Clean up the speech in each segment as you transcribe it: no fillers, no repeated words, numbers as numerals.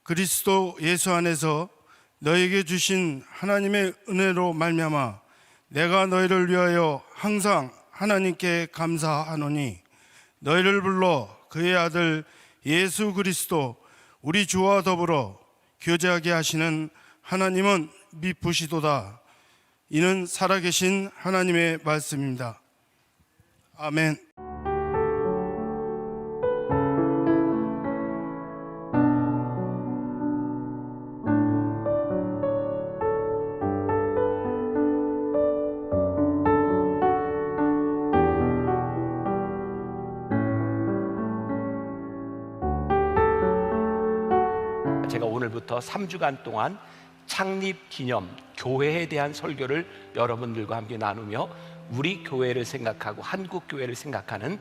그리스도 예수 안에서 너에게 주신 하나님의 은혜로 말미암아 내가 너희를 위하여 항상 하나님께 감사하노니, 너희를 불러 그의 아들 예수 그리스도 우리 주와 더불어 교제하게 하시는 하나님은 미쁘시도다. 이는 살아계신 하나님의 말씀입니다. 아멘. 제가 오늘부터 3주간 동안 창립 기념 교회에 대한 설교를 여러분들과 함께 나누며 우리 교회를 생각하고 한국 교회를 생각하는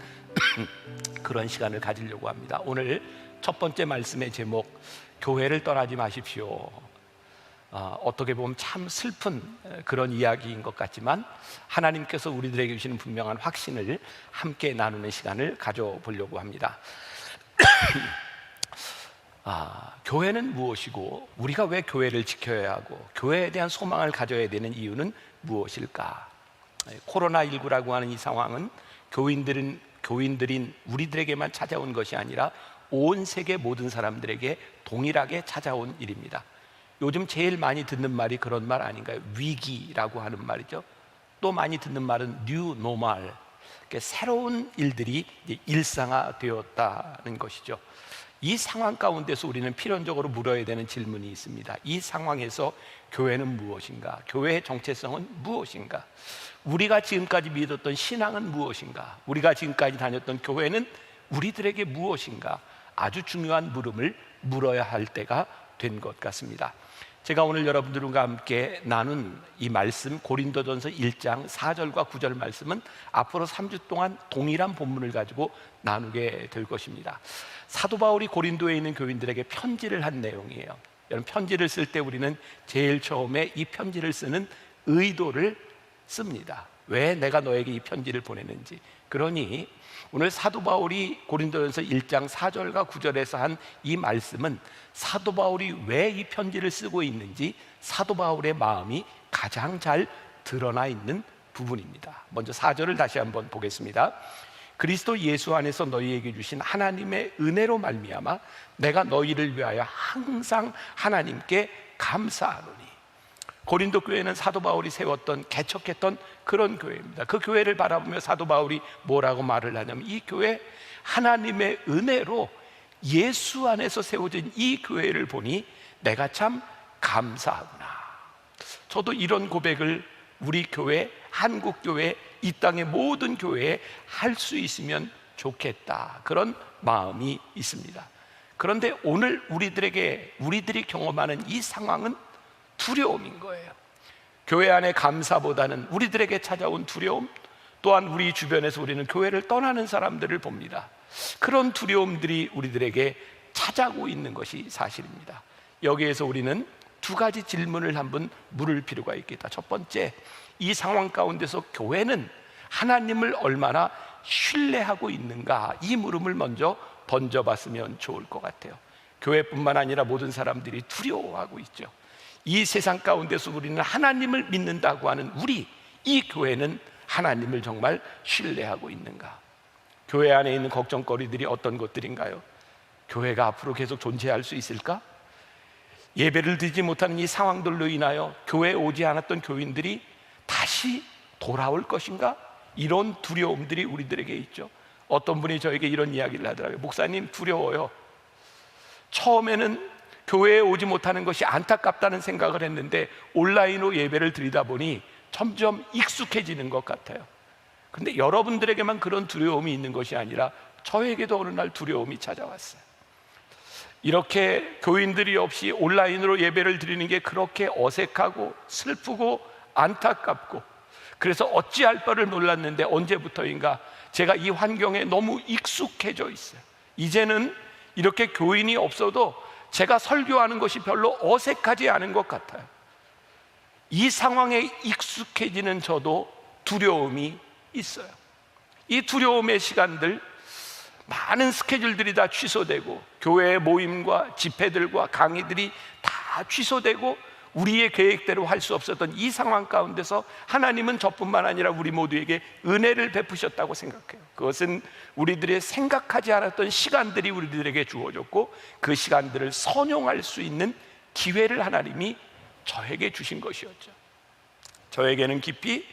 그런 시간을 가지려고 합니다. 오늘 첫 번째 말씀의 제목, 교회를 떠나지 마십시오. 어떻게 보면 참 슬픈 그런 이야기인 것 같지만 하나님께서 우리들에게 주시는 분명한 확신을 함께 나누는 시간을 가져보려고 합니다. 교회는 무엇이고 우리가 왜 교회를 지켜야 하고 교회에 대한 소망을 가져야 되는 이유는 무엇일까? 코로나19라고 하는 이 상황은 교인들인 우리들에게만 찾아온 것이 아니라 온 세계 모든 사람들에게 동일하게 찾아온 일입니다. 요즘 제일 많이 듣는 말이 그런 말 아닌가요? 위기라고 하는 말이죠. 또 많이 듣는 말은 뉴 노멀, 새로운 일들이 일상화되었다는 것이죠. 이 상황 가운데서 우리는 필연적으로 물어야 되는 질문이 있습니다. 이 상황에서 교회는 무엇인가? 교회의 정체성은 무엇인가? 우리가 지금까지 믿었던 신앙은 무엇인가? 우리가 지금까지 다녔던 교회는 우리들에게 무엇인가? 아주 중요한 물음을 물어야 할 때가 된 것 같습니다. 제가 오늘 여러분들과 함께 나눈 이 말씀, 고린도전서 1장 4절과 9절 말씀은 앞으로 3주 동안 동일한 본문을 가지고 나누게 될 것입니다. 사도 바울이 고린도에 있는 교인들에게 편지를 한 내용이에요. 여러분, 편지를 쓸 때 우리는 제일 처음에 이 편지를 쓰는 의도를 씁니다. 왜 내가 너에게 이 편지를 보내는지. 그러니 오늘 사도 바울이 고린도전서 1장 4절과 9절에서 한 이 말씀은 사도 바울이 왜 이 편지를 쓰고 있는지 사도 바울의 마음이 가장 잘 드러나 있는 부분입니다. 먼저 4절을 다시 한번 보겠습니다. 그리스도 예수 안에서 너희에게 주신 하나님의 은혜로 말미암아 내가 너희를 위하여 항상 하나님께 감사하노니. 고린도 교회는 사도 바울이 세웠던, 개척했던 그런 교회입니다. 그 교회를 바라보며 사도 바울이 뭐라고 말을 하냐면, 이 교회 하나님의 은혜로 예수 안에서 세워진 이 교회를 보니 내가 참 감사하구나. 저도 이런 고백을 우리 교회, 한국 교회, 이 땅의 모든 교회에 할 수 있으면 좋겠다, 그런 마음이 있습니다. 그런데 오늘 우리들이 경험하는 이 상황은 두려움인 거예요. 교회 안의 감사보다는 우리들에게 찾아온 두려움, 또한 우리 주변에서 우리는 교회를 떠나는 사람들을 봅니다. 그런 두려움들이 우리들에게 찾아오고 있는 것이 사실입니다. 여기에서 우리는 두 가지 질문을 한번 물을 필요가 있겠다. 첫 번째, 이 상황 가운데서 교회는 하나님을 얼마나 신뢰하고 있는가, 이 물음을 먼저 던져봤으면 좋을 것 같아요. 교회뿐만 아니라 모든 사람들이 두려워하고 있죠. 이 세상 가운데서 우리는 하나님을 믿는다고 하는 이 교회는 하나님을 정말 신뢰하고 있는가? 교회 안에 있는 걱정거리들이 어떤 것들인가요? 교회가 앞으로 계속 존재할 수 있을까? 예배를 드리지 못하는 이 상황들로 인하여 교회에 오지 않았던 교인들이 다시 돌아올 것인가? 이런 두려움들이 우리들에게 있죠. 어떤 분이 저에게 이런 이야기를 하더라고요. 목사님, 두려워요. 처음에는 교회에 오지 못하는 것이 안타깝다는 생각을 했는데 온라인으로 예배를 드리다 보니 점점 익숙해지는 것 같아요. 근데 여러분들에게만 그런 두려움이 있는 것이 아니라 저에게도 어느 날 두려움이 찾아왔어요. 이렇게 교인들이 없이 온라인으로 예배를 드리는 게 그렇게 어색하고 슬프고 안타깝고, 그래서 어찌할 바를 몰랐는데 언제부터인가 제가 이 환경에 너무 익숙해져 있어요. 이제는 이렇게 교인이 없어도 제가 설교하는 것이 별로 어색하지 않은 것 같아요. 이 상황에 익숙해지는 저도 두려움이 있어요. 이 두려움의 시간들, 많은 스케줄들이 다 취소되고 교회 모임과 집회들과 강의들이 다 취소되고 우리의 계획대로 할 수 없었던 이 상황 가운데서 하나님은 저뿐만 아니라 우리 모두에게 은혜를 베푸셨다고 생각해요. 그것은 우리들의 생각하지 않았던 시간들이 우리들에게 주어졌고 그 시간들을 선용할 수 있는 기회를 하나님이 저에게 주신 것이었죠. 저에게는 깊이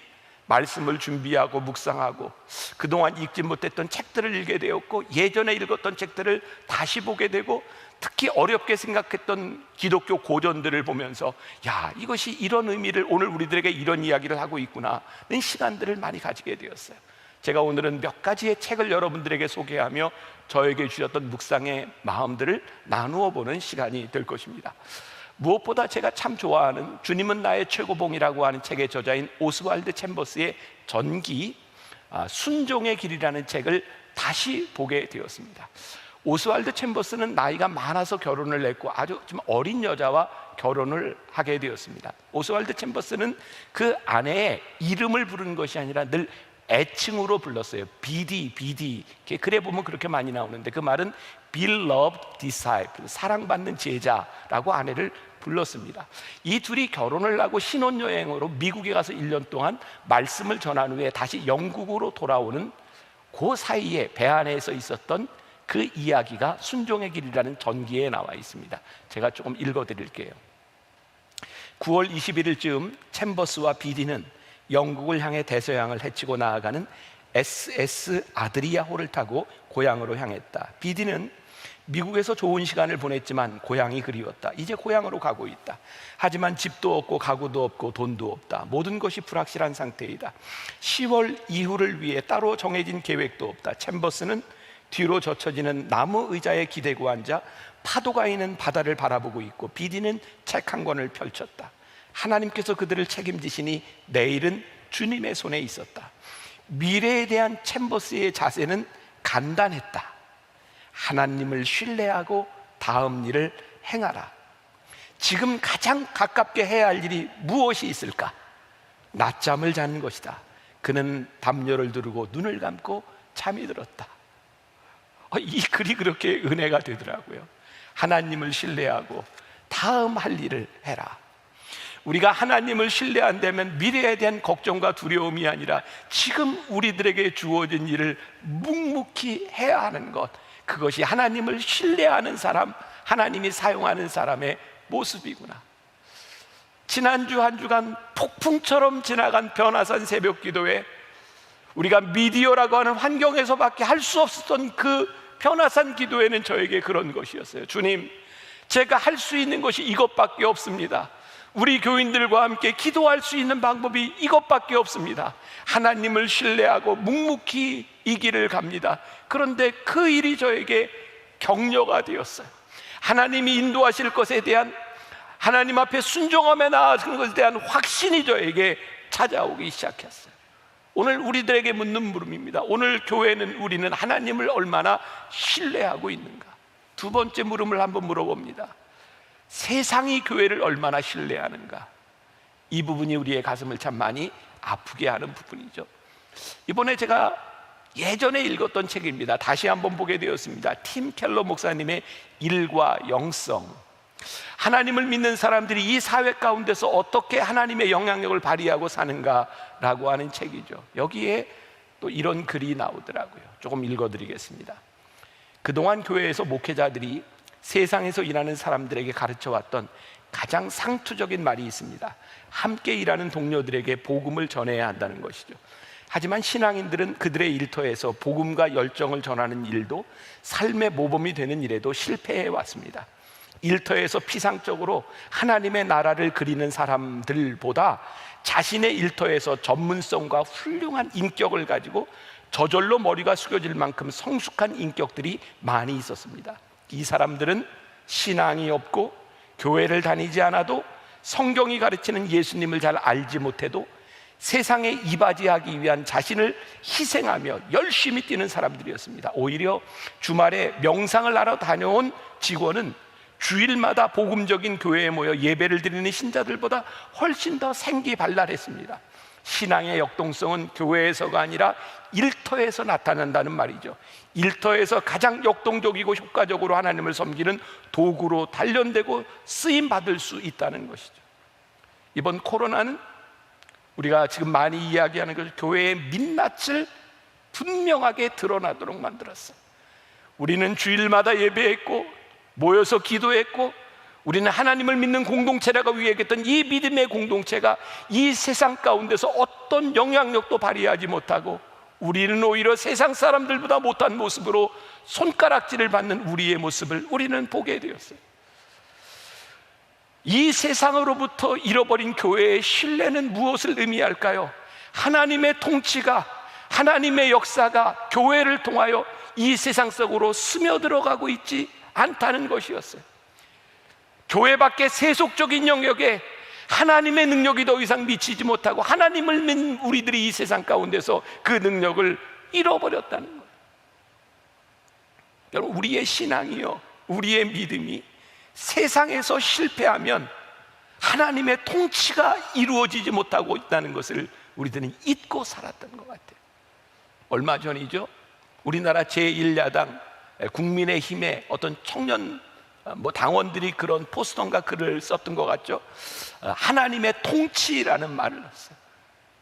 말씀을 준비하고 묵상하고 그동안 읽지 못했던 책들을 읽게 되었고 예전에 읽었던 책들을 다시 보게 되고 특히 어렵게 생각했던 기독교 고전들을 보면서 야, 이것이 이런 의미를 오늘 우리들에게 이런 이야기를 하고 있구나 는 시간들을 많이 가지게 되었어요. 제가 오늘은 몇 가지의 책을 여러분들에게 소개하며 저에게 주셨던 묵상의 마음들을 나누어 보는 시간이 될 것입니다. 무엇보다 제가 참 좋아하는 주님은 나의 최고봉이라고 하는 책의 저자인 오스왈드 챔버스의 전기 순종의 길이라는 책을 다시 보게 되었습니다. 오스왈드 챔버스는 나이가 많아서 결혼을 했고 아주 좀 어린 여자와 결혼을 하게 되었습니다. 오스왈드 챔버스는 그 아내의 이름을 부르는 것이 아니라 늘 애칭으로 불렀어요. BD. 글에 보면 그렇게 많이 나오는데 그 말은 Beloved Disciple, 사랑받는 제자라고 아내를 불렀습니다. 이 둘이 결혼을 하고 신혼여행으로 미국에 가서 1년 동안 말씀을 전한 후에 다시 영국으로 돌아오는 그 사이에 배 안에서 있었던 그 이야기가 순종의 길이라는 전기에 나와 있습니다. 제가 조금 읽어드릴게요. 9월 21일쯤 챔버스와 BD는 영국을 향해 대서양을 헤치고 나아가는 SS 아드리아호를 타고 고향으로 향했다. BD는 미국에서 좋은 시간을 보냈지만 고향이 그리웠다. 이제 고향으로 가고 있다. 하지만 집도 없고 가구도 없고 돈도 없다. 모든 것이 불확실한 상태이다. 10월 이후를 위해 따로 정해진 계획도 없다. 챔버스는 뒤로 젖혀지는 나무 의자에 기대고 앉아 파도가 있는 바다를 바라보고 있고 BD는 책 한 권을 펼쳤다. 하나님께서 그들을 책임지시니 내일은 주님의 손에 있었다. 미래에 대한 챔버스의 자세는 간단했다. 하나님을 신뢰하고 다음 일을 행하라. 지금 가장 가깝게 해야 할 일이 무엇이 있을까? 낮잠을 자는 것이다. 그는 담요를 두르고 눈을 감고 잠이 들었다. 이 글이 그렇게 은혜가 되더라고요. 하나님을 신뢰하고 다음 할 일을 해라. 우리가 하나님을 신뢰한다면 미래에 대한 걱정과 두려움이 아니라 지금 우리들에게 주어진 일을 묵묵히 해야 하는 것, 그것이 하나님을 신뢰하는 사람, 하나님이 사용하는 사람의 모습이구나. 지난주 한 주간 폭풍처럼 지나간 변화산 새벽 기도에 우리가 미디어라고 하는 환경에서밖에 할 수 없었던 그 변화산 기도에는 저에게 그런 것이었어요. 주님, 제가 할 수 있는 것이 이것밖에 없습니다. 우리 교인들과 함께 기도할 수 있는 방법이 이것밖에 없습니다. 하나님을 신뢰하고 묵묵히 이 길을 갑니다. 그런데 그 일이 저에게 격려가 되었어요. 하나님이 인도하실 것에 대한, 하나님 앞에 순종함에 나아가는 것에 대한 확신이 저에게 찾아오기 시작했어요. 오늘 우리들에게 묻는 물음입니다. 오늘 교회는, 우리는 하나님을 얼마나 신뢰하고 있는가? 두 번째 물음을 한번 물어봅니다. 세상이 교회를 얼마나 신뢰하는가? 이 부분이 우리의 가슴을 참 많이 아프게 하는 부분이죠. 이번에 제가 예전에 읽었던 책입니다. 다시 한번 보게 되었습니다. 팀 켈러 목사님의 일과 영성. 하나님을 믿는 사람들이 이 사회 가운데서 어떻게 하나님의 영향력을 발휘하고 사는가라고 하는 책이죠. 여기에 또 이런 글이 나오더라고요. 조금 읽어드리겠습니다. 그동안 교회에서 목회자들이 세상에서 일하는 사람들에게 가르쳐왔던 가장 상투적인 말이 있습니다. 함께 일하는 동료들에게 복음을 전해야 한다는 것이죠. 하지만 신앙인들은 그들의 일터에서 복음과 열정을 전하는 일도 삶의 모범이 되는 일에도 실패해 왔습니다. 일터에서 피상적으로 하나님의 나라를 그리는 사람들보다 자신의 일터에서 전문성과 훌륭한 인격을 가지고 저절로 머리가 숙여질 만큼 성숙한 인격들이 많이 있었습니다. 이 사람들은 신앙이 없고 교회를 다니지 않아도 성경이 가르치는 예수님을 잘 알지 못해도 세상에 이바지하기 위한 자신을 희생하며 열심히 뛰는 사람들이었습니다. 오히려 주말에 명상을 하러 다녀온 직원은 주일마다 복음적인 교회에 모여 예배를 드리는 신자들보다 훨씬 더 생기발랄했습니다. 신앙의 역동성은 교회에서가 아니라 일터에서 나타난다는 말이죠. 일터에서 가장 역동적이고 효과적으로 하나님을 섬기는 도구로 단련되고 쓰임받을 수 있다는 것이죠. 이번 코로나는 우리가 지금 많이 이야기하는 그 교회의 민낯을 분명하게 드러나도록 만들었어요. 우리는 주일마다 예배했고 모여서 기도했고 우리는 하나님을 믿는 공동체라고 위했던 이 믿음의 공동체가 이 세상 가운데서 어떤 영향력도 발휘하지 못하고 우리는 오히려 세상 사람들보다 못한 모습으로 손가락질을 받는 우리의 모습을 우리는 보게 되었어요. 이 세상으로부터 잃어버린 교회의 신뢰는 무엇을 의미할까요? 하나님의 통치가, 하나님의 역사가 교회를 통하여 이 세상 속으로 스며들어가고 있지 않다는 것이었어요. 교회 밖의 세속적인 영역에 하나님의 능력이 더 이상 미치지 못하고 하나님을 믿는 우리들이 이 세상 가운데서 그 능력을 잃어버렸다는 거예요. 여러분, 우리의 신앙이요, 우리의 믿음이 세상에서 실패하면 하나님의 통치가 이루어지지 못하고 있다는 것을 우리들은 잊고 살았던 것 같아요. 얼마 전이죠, 우리나라 제1야당 국민의힘의 어떤 청년 당원들이 그런 포스터인가 글을 썼던 것 같죠. 하나님의 통치라는 말을 썼어요.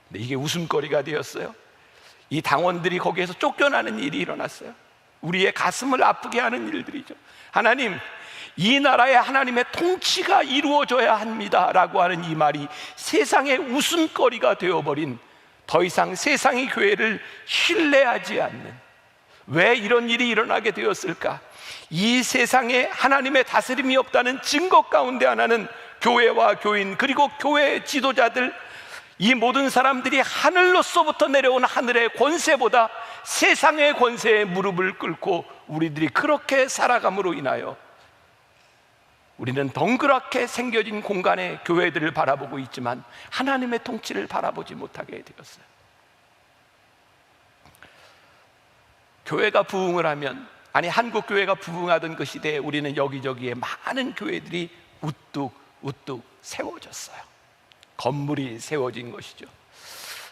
근데 이게 웃음거리가 되었어요. 이 당원들이 거기에서 쫓겨나는 일이 일어났어요. 우리의 가슴을 아프게 하는 일들이죠. 하나님, 이 나라에 하나님의 통치가 이루어져야 합니다 라고 하는 이 말이 세상의 웃음거리가 되어버린, 더 이상 세상의 교회를 신뢰하지 않는, 왜 이런 일이 일어나게 되었을까? 이 세상에 하나님의 다스림이 없다는 증거 가운데 하나는 교회와 교인 그리고 교회 지도자들, 이 모든 사람들이 하늘로서부터 내려온 하늘의 권세보다 세상의 권세에 무릎을 꿇고 우리들이 그렇게 살아감으로 인하여 우리는 덩그랗게 생겨진 공간의 교회들을 바라보고 있지만 하나님의 통치를 바라보지 못하게 되었어요. 교회가 부흥을 하면, 아니 한국 교회가 부흥하던 그 시대에 우리는 여기저기에 많은 교회들이 우뚝 세워졌어요. 건물이 세워진 것이죠.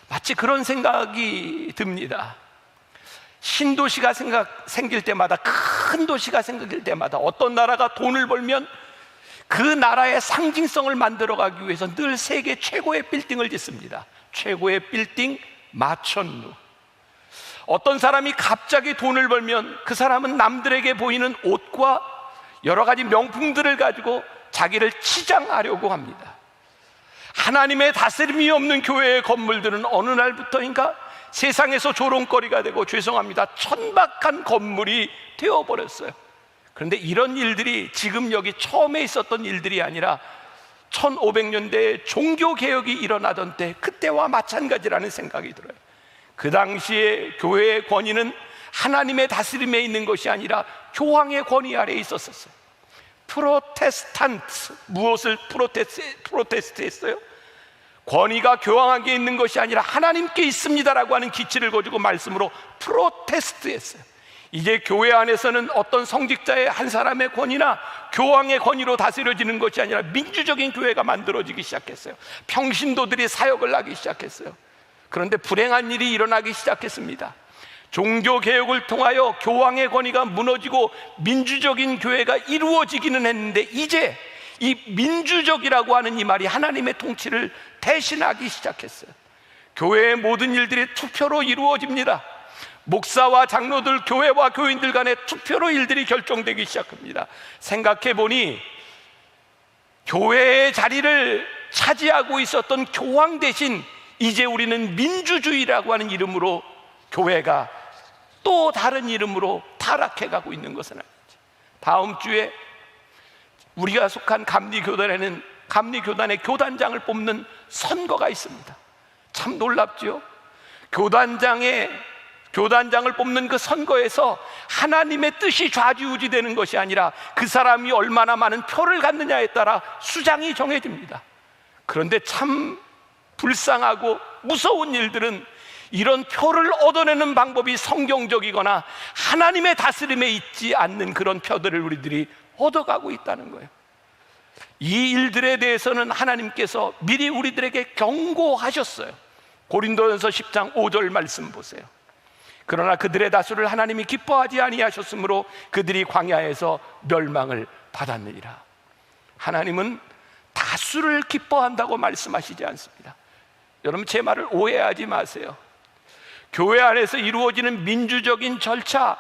마치 그런 생각이 듭니다. 신도시가 생길 때마다, 큰 도시가 생길 때마다 어떤 나라가 돈을 벌면 그 나라의 상징성을 만들어가기 위해서 늘 세계 최고의 빌딩을 짓습니다. 최고의 빌딩 마천루. 어떤 사람이 갑자기 돈을 벌면 그 사람은 남들에게 보이는 옷과 여러 가지 명품들을 가지고 자기를 치장하려고 합니다. 하나님의 다스림이 없는 교회의 건물들은 어느 날부터인가 세상에서 조롱거리가 되고, 죄송합니다, 천박한 건물이 되어버렸어요. 그런데 이런 일들이 지금 여기 처음에 있었던 일들이 아니라 1500년대에 종교개혁이 일어나던 때, 그때와 마찬가지라는 생각이 들어요. 그 당시에 교회의 권위는 하나님의 다스림에 있는 것이 아니라 교황의 권위 아래에 있었어요. 프로테스탄트, 무엇을 프로테스트 했어요? 권위가 교황에게 있는 것이 아니라 하나님께 있습니다라고 하는 기치를 가지고 말씀으로 프로테스트 했어요. 이제 교회 안에서는 어떤 성직자의 한 사람의 권위나 교황의 권위로 다스려지는 것이 아니라 민주적인 교회가 만들어지기 시작했어요. 평신도들이 사역을 하기 시작했어요. 그런데 불행한 일이 일어나기 시작했습니다. 종교개혁을 통하여 교황의 권위가 무너지고 민주적인 교회가 이루어지기는 했는데, 이제 이 민주적이라고 하는 이 말이 하나님의 통치를 대신하기 시작했어요. 교회의 모든 일들이 투표로 이루어집니다. 목사와 장로들, 교회와 교인들 간의 투표로 일들이 결정되기 시작합니다. 생각해보니 교회의 자리를 차지하고 있었던 교황 대신 이제 우리는 민주주의라고 하는 이름으로 교회가 또 다른 이름으로 타락해가고 있는 것은 아니지. 다음 주에 우리가 속한 감리교단에는 감리교단의 교단장을 뽑는 선거가 있습니다. 참 놀랍죠? 교단장을 뽑는 그 선거에서 하나님의 뜻이 좌지우지되는 것이 아니라 그 사람이 얼마나 많은 표를 갖느냐에 따라 수장이 정해집니다. 그런데 참 불쌍하고 무서운 일들은 이런 표를 얻어내는 방법이 성경적이거나 하나님의 다스림에 있지 않는 그런 표들을 우리들이 얻어가고 있다는 거예요. 이 일들에 대해서는 하나님께서 미리 우리들에게 경고하셨어요. 고린도전서 10장 5절 말씀 보세요. 그러나 그들의 다수를 하나님이 기뻐하지 아니하셨으므로 그들이 광야에서 멸망을 받았느니라. 하나님은 다수를 기뻐한다고 말씀하시지 않습니다. 여러분, 제 말을 오해하지 마세요. 교회 안에서 이루어지는 민주적인 절차,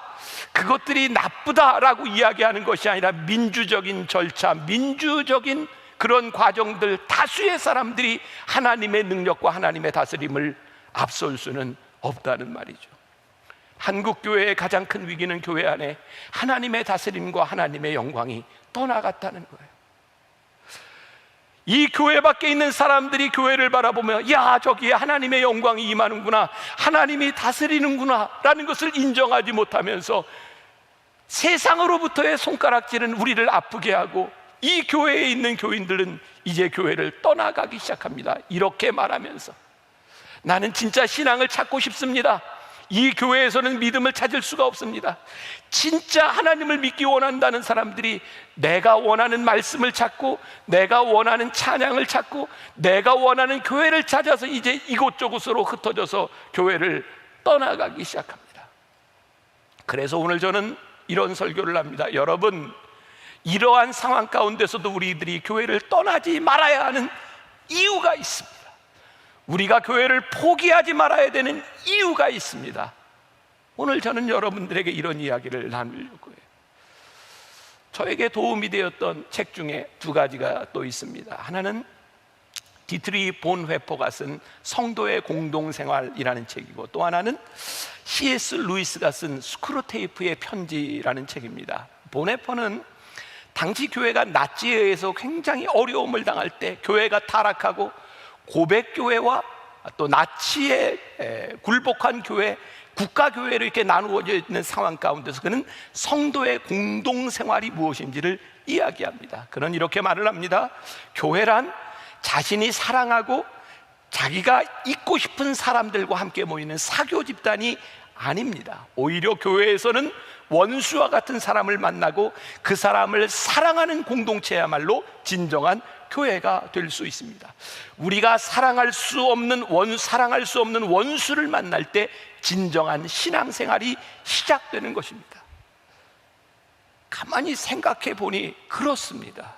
그것들이 나쁘다라고 이야기하는 것이 아니라 민주적인 절차, 민주적인 그런 과정들, 다수의 사람들이 하나님의 능력과 하나님의 다스림을 앞설 수는 없다는 말이죠. 한국 교회의 가장 큰 위기는 교회 안에 하나님의 다스림과 하나님의 영광이 떠나갔다는 거예요. 이 교회 밖에 있는 사람들이 교회를 바라보며 야, 저기에 하나님의 영광이 임하는구나, 하나님이 다스리는구나 라는 것을 인정하지 못하면서 세상으로부터의 손가락질은 우리를 아프게 하고, 이 교회에 있는 교인들은 이제 교회를 떠나가기 시작합니다. 이렇게 말하면서 나는 진짜 신앙을 찾고 싶습니다. 이 교회에서는 믿음을 찾을 수가 없습니다. 진짜 하나님을 믿기 원한다는 사람들이 내가 원하는 말씀을 찾고, 내가 원하는 찬양을 찾고, 내가 원하는 교회를 찾아서 이제 이곳저곳으로 흩어져서 교회를 떠나가기 시작합니다. 그래서 오늘 저는 이런 설교를 합니다. 여러분, 이러한 상황 가운데서도 우리들이 교회를 떠나지 말아야 하는 이유가 있습니다. 우리가 교회를 포기하지 말아야 되는 이유가 있습니다. 오늘 저는 여러분들에게 이런 이야기를 나누려고 해요. 저에게 도움이 되었던 책 중에 두 가지가 또 있습니다. 하나는 디트리 본회퍼가 쓴 성도의 공동생활이라는 책이고, 또 하나는 C.S. 루이스가 쓴 스크루테이프의 편지라는 책입니다. 본회퍼는 당시 교회가 나치에 의해서 굉장히 어려움을 당할 때 교회가 타락하고 고백교회와 또 나치에 굴복한 교회, 국가교회로 이렇게 나누어져 있는 상황 가운데서 그는 성도의 공동생활이 무엇인지를 이야기합니다. 그는 이렇게 말을 합니다. 교회란 자신이 사랑하고 자기가 있고 싶은 사람들과 함께 모이는 사교 집단이 아닙니다. 오히려 교회에서는 원수와 같은 사람을 만나고 그 사람을 사랑하는 공동체야말로 진정한 교회가 될 수 있습니다. 우리가 사랑할 수 없는 원수를 만날 때 진정한 신앙생활이 시작되는 것입니다. 가만히 생각해 보니 그렇습니다.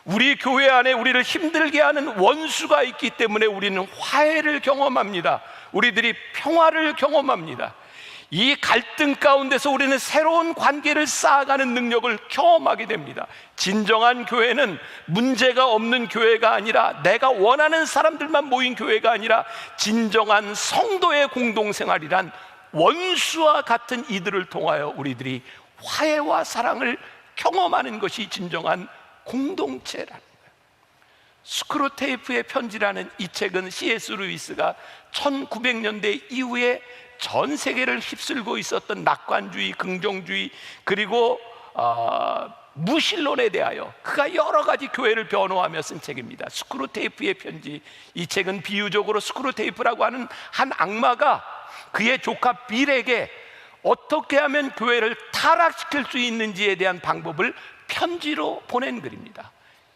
우리 교회 안에 우리를 힘들게 하는 원수가 있기 때문에 우리는 화해를 경험합니다. 우리들이 평화를 경험합니다. 이 갈등 가운데서 우리는 새로운 관계를 쌓아가는 능력을 경험하게 됩니다. 진정한 교회는 문제가 없는 교회가 아니라, 내가 원하는 사람들만 모인 교회가 아니라, 진정한 성도의 공동생활이란 원수와 같은 이들을 통하여 우리들이 화해와 사랑을 경험하는 것이 진정한 공동체라는 거예요. 스크루테이프의 편지라는 이 책은 C.S. 루이스가 1900년대 이후에 전 세계를 휩쓸고 있었던 낙관주의, 긍정주의, 그리고 무신론에 대하여 그가 여러 가지 교회를 변호하며 쓴 책입니다. 스크루테이프의 편지. 이 책은 비유적으로 스크루테이프라고 하는 한 악마가 그의 조카 빌에게 어떻게 하면 교회를 타락시킬 수 있는지에 대한 방법을 편지로 보낸 글입니다.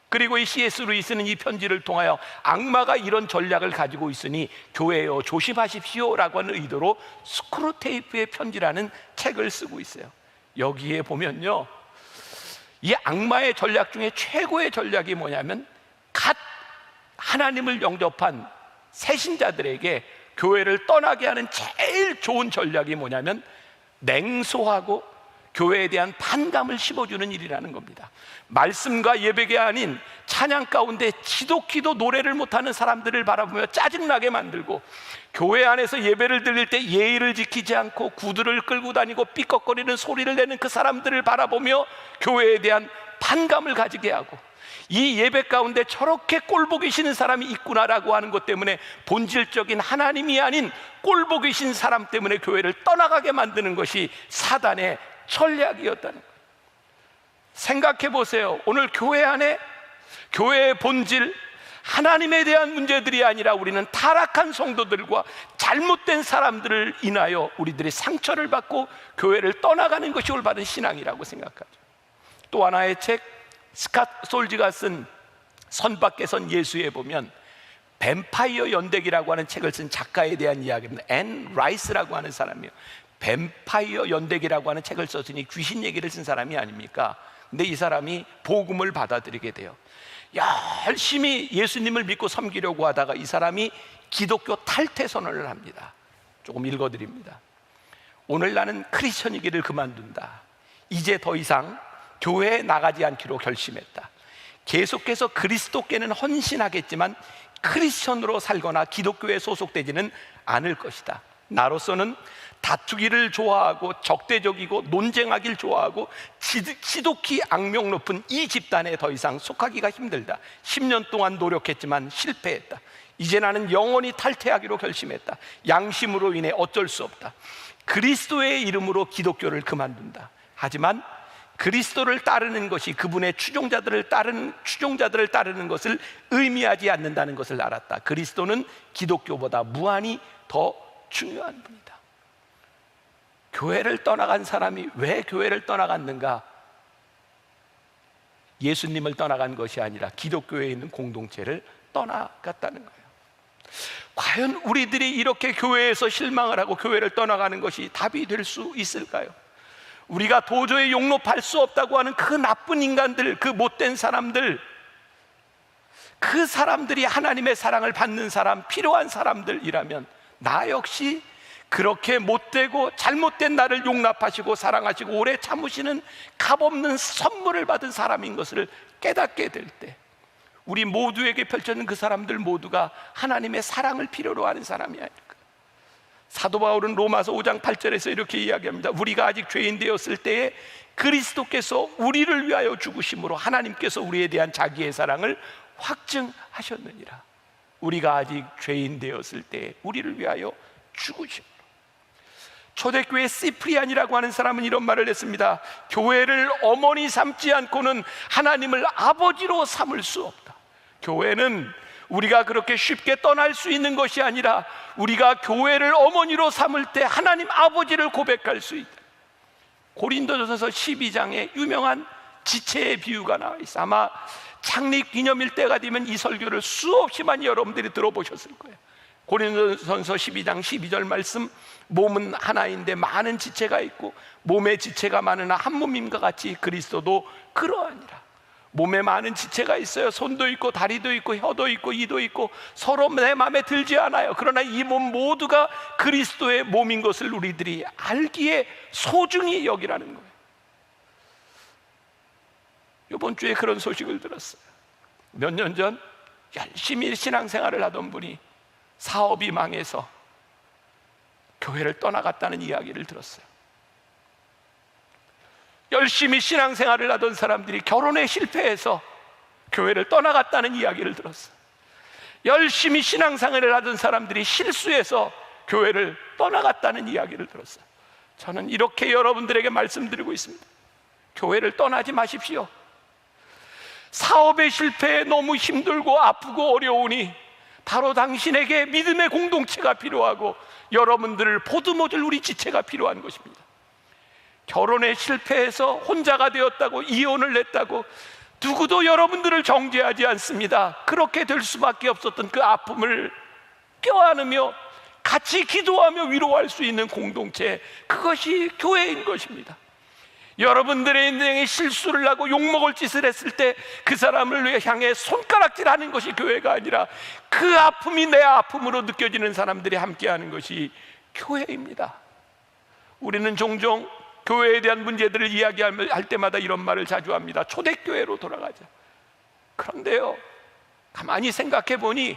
그리고 이 C.S. 루이스는 이 편지를 통하여 악마가 이런 전략을 가지고 있으니 교회여 조심하십시오 라고 하는 의도로 스크루테이프의 편지라는 책을 쓰고 있어요. 여기에 보면요, 이 악마의 전략 중에 최고의 전략이 뭐냐면, 갓 하나님을 영접한 새신자들에게 교회를 떠나게 하는 제일 좋은 전략이 뭐냐면, 냉소하고 교회에 대한 반감을 심어주는 일이라는 겁니다. 말씀과 예배가 아닌 찬양 가운데 지독히도 노래를 못하는 사람들을 바라보며 짜증나게 만들고, 교회 안에서 예배를 드릴 때 예의를 지키지 않고 구두를 끌고 다니고 삐걱거리는 소리를 내는 그 사람들을 바라보며 교회에 대한 반감을 가지게 하고, 이 예배 가운데 저렇게 꼴보기 싫은 사람이 있구나라고 하는 것 때문에 본질적인 하나님이 아닌 꼴보기 싫은 사람 때문에 교회를 떠나가게 만드는 것이 사단의 전략이었다는 거예요. 생각해 보세요. 오늘 교회 안에 교회의 본질, 하나님에 대한 문제들이 아니라 우리는 타락한 성도들과 잘못된 사람들을 인하여 우리들이 상처를 받고 교회를 떠나가는 것이 올바른 신앙이라고 생각하죠. 또 하나의 책, 스캇 솔지가 쓴 선 밖에 선 예수에 보면 뱀파이어 연대기라고 하는 책을 쓴 작가에 대한 이야기입니다. 앤 라이스라고 하는 사람이요. 뱀파이어 연대기라고 하는 책을 썼으니 귀신 얘기를 쓴 사람이 아닙니까? 근데 이 사람이 복음을 받아들이게 돼요. 열심히 예수님을 믿고 섬기려고 하다가 이 사람이 기독교 탈퇴 선언을 합니다. 조금 읽어드립니다. 오늘 나는 크리스천이기를 그만둔다. 이제 더 이상 교회에 나가지 않기로 결심했다. 계속해서 그리스도께는 헌신하겠지만 크리스천으로 살거나 기독교에 소속되지는 않을 것이다. 나로서는 다투기를 좋아하고 적대적이고 논쟁하기를 좋아하고 지독히 악명 높은 이 집단에 더 이상 속하기가 힘들다. 10년 동안 노력했지만 실패했다. 이제 나는 영원히 탈퇴하기로 결심했다. 양심으로 인해 어쩔 수 없다. 그리스도의 이름으로 기독교를 그만둔다. 하지만 그리스도를 따르는 것이 그분의 추종자들을 따르는 것을 의미하지 않는다는 것을 알았다. 그리스도는 기독교보다 무한히 더 중요한 분이다. 교회를 떠나간 사람이 왜 교회를 떠나갔는가? 예수님을 떠나간 것이 아니라 기독교에 있는 공동체를 떠나갔다는 거예요. 과연 우리들이 이렇게 교회에서 실망을 하고 교회를 떠나가는 것이 답이 될 수 있을까요? 우리가 도저히 용납할 수 없다고 하는 그 나쁜 인간들, 그 못된 사람들, 그 사람들이 하나님의 사랑을 받는 사람, 필요한 사람들이라면 나 역시 그렇게 못되고 잘못된 나를 용납하시고 사랑하시고 오래 참으시는 값없는 선물을 받은 사람인 것을 깨닫게 될 때 우리 모두에게 펼쳐진 그 사람들 모두가 하나님의 사랑을 필요로 하는 사람이 아닐까. 사도 바울은 로마서 5장 8절에서 이렇게 이야기합니다. 우리가 아직 죄인 되었을 때에 그리스도께서 우리를 위하여 죽으심으로 하나님께서 우리에 대한 자기의 사랑을 확증하셨느니라. 우리가 아직 죄인 되었을 때에 우리를 위하여 죽으심으로. 초대교회 시프리안이라고 하는 사람은 이런 말을 했습니다. 교회를 어머니 삼지 않고는 하나님을 아버지로 삼을 수 없다. 교회는 우리가 그렇게 쉽게 떠날 수 있는 것이 아니라 우리가 교회를 어머니로 삼을 때 하나님 아버지를 고백할 수 있다. 고린도전서 12장에 유명한 지체의 비유가 나와 있어. 아마 창립 기념일 때가 되면 이 설교를 수없이 많이 여러분들이 들어보셨을 거예요. 고린도전서 12장 12절 말씀, 몸은 하나인데 많은 지체가 있고 몸의 지체가 많으나 한 몸임과 같이 그리스도도 그러하니라. 몸에 많은 지체가 있어요. 손도 있고 다리도 있고 혀도 있고 이도 있고 서로 내 마음에 들지 않아요. 그러나 이 몸 모두가 그리스도의 몸인 것을 우리들이 알기에 소중히 여기라는 거예요. 이번 주에 그런 소식을 들었어요. 몇 년 전 열심히 신앙생활을 하던 분이 사업이 망해서 교회를 떠나갔다는 이야기를 들었어요. 열심히 신앙생활을 하던 사람들이 결혼에 실패해서 교회를 떠나갔다는 이야기를 들었어요. 열심히 신앙생활을 하던 사람들이 실수해서 교회를 떠나갔다는 이야기를 들었어요. 저는 이렇게 여러분들에게 말씀드리고 있습니다. 교회를 떠나지 마십시오. 사업의 실패에 너무 힘들고 아프고 어려우니 바로 당신에게 믿음의 공동체가 필요하고 여러분들을 보듬어줄 우리 지체가 필요한 것입니다. 결혼에 실패해서 혼자가 되었다고 이혼을 냈다고 누구도 여러분들을 정죄하지 않습니다. 그렇게 될 수밖에 없었던 그 아픔을 껴안으며 같이 기도하며 위로할 수 있는 공동체, 그것이 교회인 것입니다. 여러분들의 인생에 실수를 하고 욕먹을 짓을 했을 때 그 사람을 향해 손가락질하는 것이 교회가 아니라 그 아픔이 내 아픔으로 느껴지는 사람들이 함께하는 것이 교회입니다. 우리는 종종 교회에 대한 문제들을 이야기할 때마다 이런 말을 자주 합니다. 초대교회로 돌아가자. 그런데요, 가만히 생각해 보니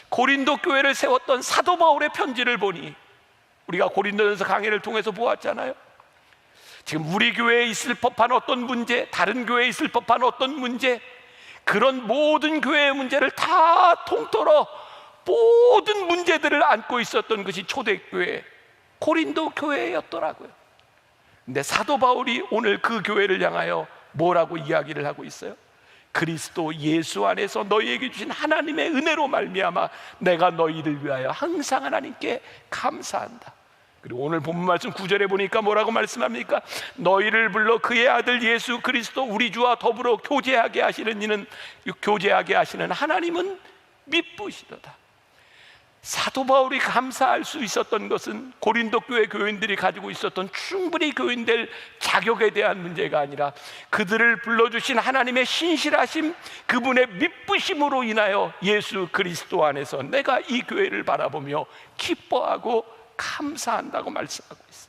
고린도 교회를 세웠던 사도 바울의 편지를 보니 우리가 고린도전서 강해를 통해서 보았잖아요. 지금 우리 교회에 있을 법한 어떤 문제, 다른 교회에 있을 법한 어떤 문제, 그런 모든 교회의 문제를 다 통틀어 모든 문제들을 안고 있었던 것이 초대교회 고린도 교회였더라고요. 근데 사도 바울이 오늘 그 교회를 향하여 뭐라고 이야기를 하고 있어요? 그리스도 예수 안에서 너희에게 주신 하나님의 은혜로 말미암아 내가 너희를 위하여 항상 하나님께 감사한다. 그리고 오늘 본문 말씀 9절에 보니까 뭐라고 말씀합니까? 너희를 불러 그의 아들 예수 그리스도 우리 주와 더불어 교제하게 하시는 하나님은 미쁘시도다. 사도 바울이 감사할 수 있었던 것은 고린도 교회 교인들이 가지고 있었던 충분히 교인될 자격에 대한 문제가 아니라 그들을 불러주신 하나님의 신실하심, 그분의 미쁘심으로 인하여 예수 그리스도 안에서 내가 이 교회를 바라보며 기뻐하고 감사한다고 말씀하고 있어요.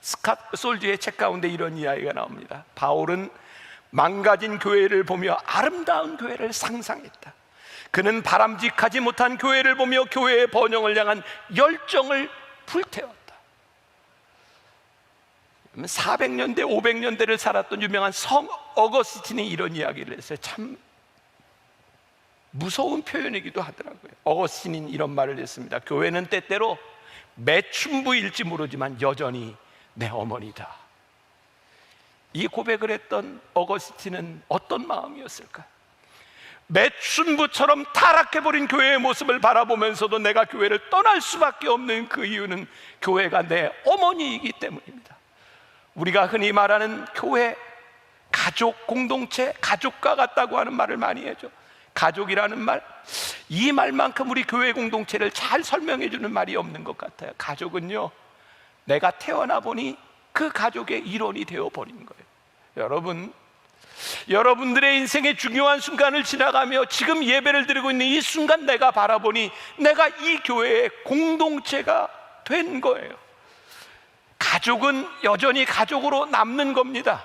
스캇 솔즈의 책 가운데 이런 이야기가 나옵니다. 바울은 망가진 교회를 보며 아름다운 교회를 상상했다. 그는 바람직하지 못한 교회를 보며 교회의 번영을 향한 열정을 불태웠다. 400년대 500년대를 살았던 유명한 성 어거스틴이 이런 이야기를 했어요. 참 무서운 표현이기도 하더라고요. 어거스틴이 이런 말을 했습니다. 교회는 때때로 매춘부일지 모르지만 여전히 내 어머니다. 이 고백을 했던 어거스틴은 어떤 마음이었을까? 매춘부처럼 타락해버린 교회의 모습을 바라보면서도 내가 교회를 떠날 수밖에 없는 그 이유는 교회가 내 어머니이기 때문입니다. 우리가 흔히 말하는 교회, 가족, 공동체, 가족과 같다고 하는 말을 많이 해죠. 가족이라는 말, 이 말만큼 우리 교회 공동체를 잘 설명해 주는 말이 없는 것 같아요. 가족은요, 내가 태어나 보니 그 가족의 일원이 되어버린 거예요. 여러분들의 인생의 중요한 순간을 지나가며 지금 예배를 드리고 있는 이 순간 내가 바라보니 내가 이 교회의 공동체가 된 거예요. 가족은 여전히 가족으로 남는 겁니다.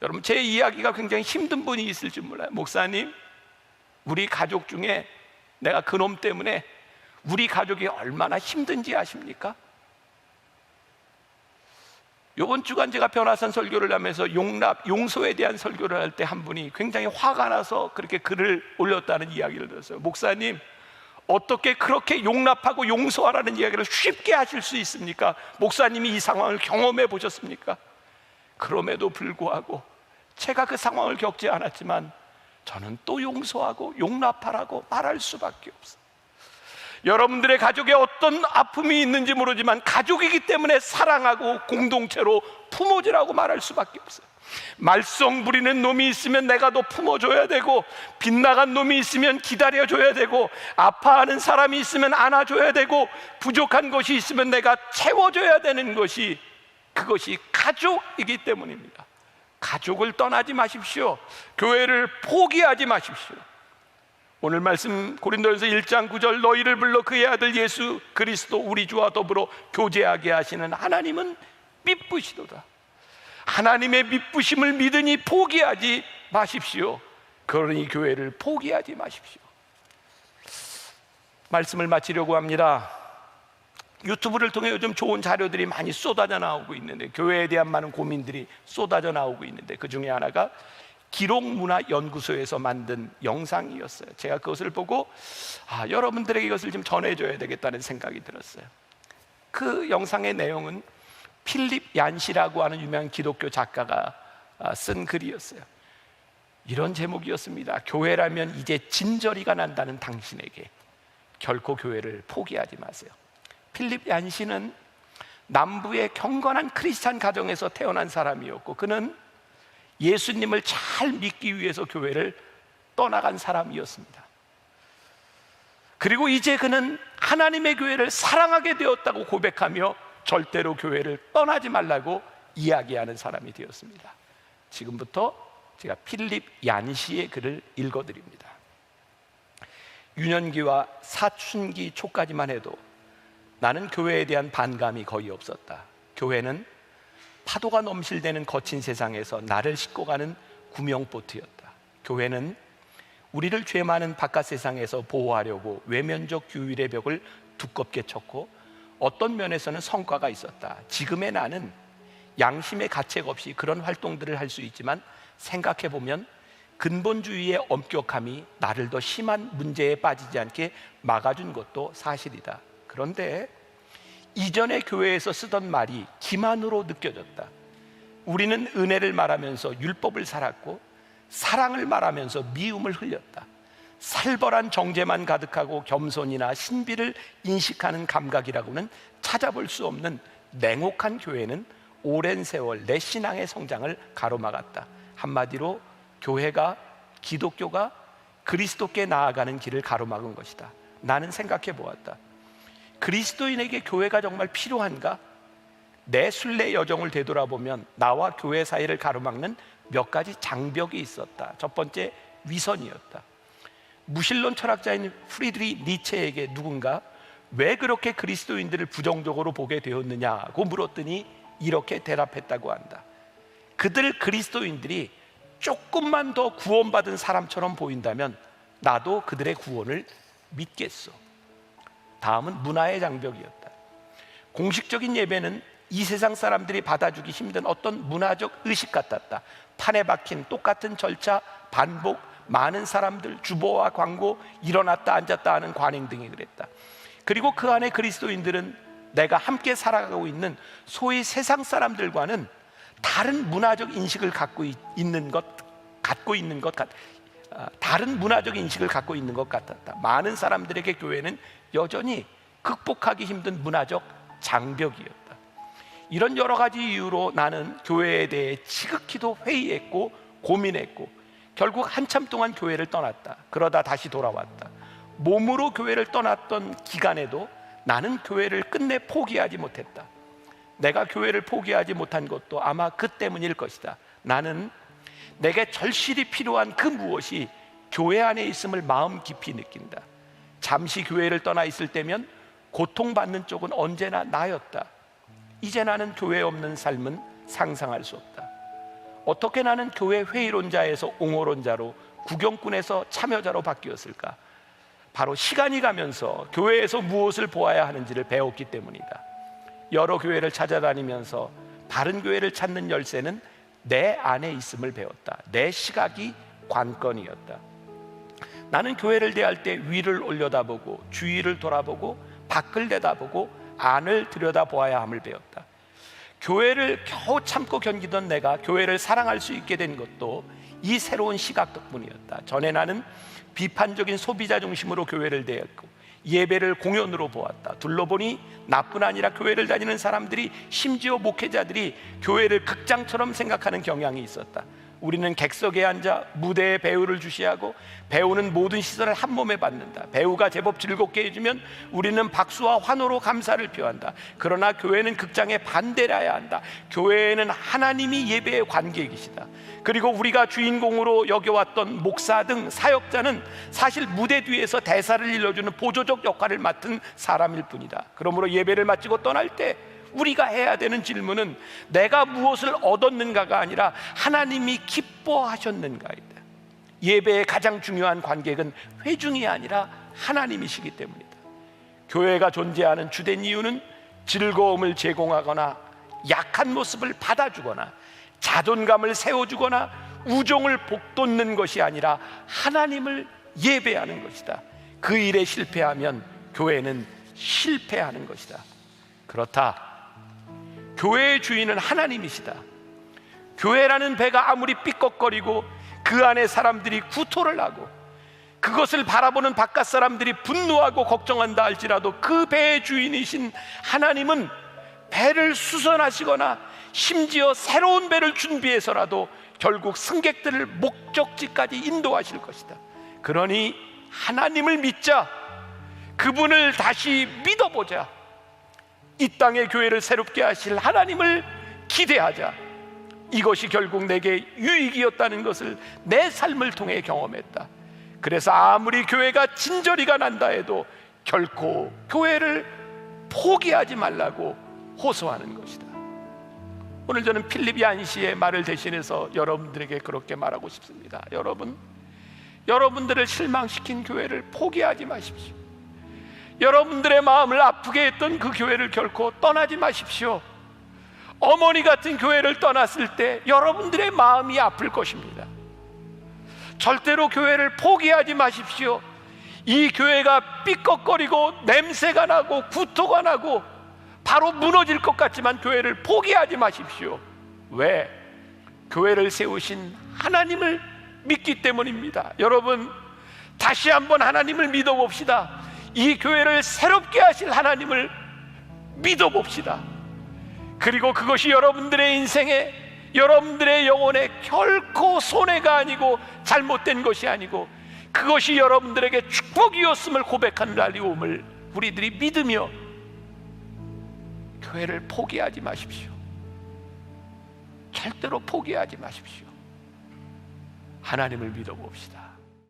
여러분, 제 이야기가 굉장히 힘든 분이 있을지 몰라요. 목사님, 우리 가족 중에 내가 그놈 때문에 우리 가족이 얼마나 힘든지 아십니까? 이번 주간 제가 변화산 설교를 하면서 용서에 대한 설교를 할 때 한 분이 굉장히 화가 나서 그렇게 글을 올렸다는 이야기를 들었어요. 목사님, 어떻게 그렇게 용납하고 용서하라는 이야기를 쉽게 하실 수 있습니까? 목사님이 이 상황을 경험해 보셨습니까? 그럼에도 불구하고 제가 그 상황을 겪지 않았지만 저는 또 용서하고 용납하라고 말할 수밖에 없어요. 여러분들의 가족에 어떤 아픔이 있는지 모르지만 가족이기 때문에 사랑하고 공동체로 품어주라고 말할 수밖에 없어요. 말썽 부리는 놈이 있으면 내가 더 품어줘야 되고, 빗나간 놈이 있으면 기다려줘야 되고, 아파하는 사람이 있으면 안아줘야 되고, 부족한 것이 있으면 내가 채워줘야 되는 것이, 그것이 가족이기 때문입니다. 가족을 떠나지 마십시오. 교회를 포기하지 마십시오. 오늘 말씀 고린도전서 1장 9절, 너희를 불러 그의 아들 예수 그리스도 우리 주와 더불어 교제하게 하시는 하나님은 미쁘시도다. 하나님의 미쁘심을 믿으니 포기하지 마십시오. 그러니 교회를 포기하지 마십시오. 말씀을 마치려고 합니다. 유튜브를 통해 요즘 좋은 자료들이 많이 쏟아져 나오고 있는데, 교회에 대한 많은 고민들이 쏟아져 나오고 있는데, 그 중에 하나가 기록문화연구소에서 만든 영상이었어요. 제가 그것을 보고 여러분들에게 이것을 좀 전해줘야 되겠다는 생각이 들었어요. 그 영상의 내용은 필립 얀시라고 하는 유명한 기독교 작가가 쓴 글이었어요. 이런 제목이었습니다. 교회라면 이제 진저리가 난다는 당신에게 결코 교회를 포기하지 마세요. 필립 얀시는 남부의 경건한 크리스찬 가정에서 태어난 사람이었고, 그는 예수님을 잘 믿기 위해서 교회를 떠나간 사람이었습니다. 그리고 이제 그는 하나님의 교회를 사랑하게 되었다고 고백하며 절대로 교회를 떠나지 말라고 이야기하는 사람이 되었습니다. 지금부터 제가 필립 얀시의 글을 읽어드립니다. 유년기와 사춘기 초까지만 해도 나는 교회에 대한 반감이 거의 없었다. 교회는 파도가 넘실대는 거친 세상에서 나를 싣고 가는 구명보트였다. 교회는 우리를 죄 많은 바깥 세상에서 보호하려고 외면적 규율의 벽을 두껍게 쳤고, 어떤 면에서는 성과가 있었다. 지금의 나는 양심의 가책 없이 그런 활동들을 할 수 있지만, 생각해보면 근본주의의 엄격함이 나를 더 심한 문제에 빠지지 않게 막아준 것도 사실이다. 그런데 이전의 교회에서 쓰던 말이 기만으로 느껴졌다. 우리는 은혜를 말하면서 율법을 살았고, 사랑을 말하면서 미움을 흘렸다. 살벌한 정죄만 가득하고 겸손이나 신비를 인식하는 감각이라고는 찾아볼 수 없는 냉혹한 교회는 오랜 세월 내 신앙의 성장을 가로막았다. 한마디로 기독교가 그리스도께 나아가는 길을 가로막은 것이다. 나는 생각해 보았다. 그리스도인에게 교회가 정말 필요한가? 내 순례 여정을 되돌아보면 나와 교회 사이를 가로막는 몇 가지 장벽이 있었다. 첫 번째, 위선이었다. 무신론 철학자인 프리드리 니체에게 누군가 왜 그렇게 그리스도인들을 부정적으로 보게 되었느냐고 물었더니 이렇게 대답했다고 한다. 그들 그리스도인들이 조금만 더 구원받은 사람처럼 보인다면 나도 그들의 구원을 믿겠소. 다음은 문화의 장벽이었다. 공식적인 예배는 이 세상 사람들이 받아주기 힘든 어떤 문화적 의식 같았다. 판에 박힌 똑같은 절차, 반복, 많은 사람들, 주보와 광고, 일어났다 앉았다 하는 관행 등이 그랬다. 그리고 그 안에 그리스도인들은 내가 함께 살아가고 있는 소위 세상 사람들과는 다른 문화적 인식을 갖고 있는 것 다른 문화적 인식을 갖고 있는 것 같았다. 많은 사람들에게 교회는 여전히 극복하기 힘든 문화적 장벽이었다. 이런 여러 가지 이유로 나는 교회에 대해 지극히도 회의했고 고민했고 결국 한참 동안 교회를 떠났다. 그러다 다시 돌아왔다. 몸으로 교회를 떠났던 기간에도 나는 교회를 끝내 포기하지 못했다. 내가 교회를 포기하지 못한 것도 아마 그 때문일 것이다. 나는 내게 절실히 필요한 그 무엇이 교회 안에 있음을 마음 깊이 느낀다. 잠시 교회를 떠나 있을 때면 고통받는 쪽은 언제나 나였다. 이제 나는 교회 없는 삶은 상상할 수 없다. 어떻게 나는 교회 회의론자에서 옹호론자로, 구경꾼에서 참여자로 바뀌었을까? 바로 시간이 가면서 교회에서 무엇을 보아야 하는지를 배웠기 때문이다. 여러 교회를 찾아다니면서 바른 교회를 찾는 열쇠는 내 안에 있음을 배웠다. 내 시각이 관건이었다. 나는 교회를 대할 때 위를 올려다보고 주위를 돌아보고 밖을 내다보고 안을 들여다보아야 함을 배웠다. 교회를 겨우 참고 견디던 내가 교회를 사랑할 수 있게 된 것도 이 새로운 시각 덕분이었다. 전에 나는 비판적인 소비자 중심으로 교회를 대했고 예배를 공연으로 보았다. 둘러보니 나뿐 아니라 교회를 다니는 사람들이, 심지어 목회자들이 교회를 극장처럼 생각하는 경향이 있었다. 우리는 객석에 앉아 무대에 배우를 주시하고 배우는 모든 시선을 한 몸에 받는다. 배우가 제법 즐겁게 해주면 우리는 박수와 환호로 감사를 표한다. 그러나 교회는 극장에 반대를 해야 한다. 교회에는 하나님이 예배의 관객이시다. 그리고 우리가 주인공으로 여겨왔던 목사 등 사역자는 사실 무대 뒤에서 대사를 일러주는 보조적 역할을 맡은 사람일 뿐이다. 그러므로 예배를 마치고 떠날 때 우리가 해야 되는 질문은 내가 무엇을 얻었는가가 아니라 하나님이 기뻐하셨는가이다. 예배의 가장 중요한 관객은 회중이 아니라 하나님이시기 때문이다. 교회가 존재하는 주된 이유는 즐거움을 제공하거나 약한 모습을 받아주거나 자존감을 세워주거나 우종을 복돋는 것이 아니라 하나님을 예배하는 것이다. 그 일에 실패하면 교회는 실패하는 것이다. 그렇다. 교회의 주인은 하나님이시다. 교회라는 배가 아무리 삐걱거리고 그 안에 사람들이 구토를 하고 그것을 바라보는 바깥 사람들이 분노하고 걱정한다 할지라도 그 배의 주인이신 하나님은 배를 수선하시거나 심지어 새로운 배를 준비해서라도 결국 승객들을 목적지까지 인도하실 것이다. 그러니 하나님을 믿자. 그분을 다시 믿어보자. 이 땅의 교회를 새롭게 하실 하나님을 기대하자. 이것이 결국 내게 유익이었다는 것을 내 삶을 통해 경험했다. 그래서 아무리 교회가 진저리가 난다 해도 결코 교회를 포기하지 말라고 호소하는 것이다. 오늘 저는 필립 얀시의 말을 대신해서 여러분들에게 그렇게 말하고 싶습니다. 여러분들을 실망시킨 교회를 포기하지 마십시오. 여러분들의 마음을 아프게 했던 그 교회를 결코 떠나지 마십시오. 어머니 같은 교회를 떠났을 때 여러분들의 마음이 아플 것입니다. 절대로 교회를 포기하지 마십시오. 이 교회가 삐걱거리고 냄새가 나고 구토가 나고 바로 무너질 것 같지만 교회를 포기하지 마십시오. 왜? 교회를 세우신 하나님을 믿기 때문입니다. 여러분, 다시 한번 하나님을 믿어봅시다. 이 교회를 새롭게 하실 하나님을 믿어봅시다. 그리고 그것이 여러분들의 인생에, 여러분들의 영혼에 결코 손해가 아니고 잘못된 것이 아니고 그것이 여러분들에게 축복이었음을 고백하는 날이 옴을 우리들이 믿으며 교회를 포기하지 마십시오. 절대로 포기하지 마십시오. 하나님을 믿어봅시다.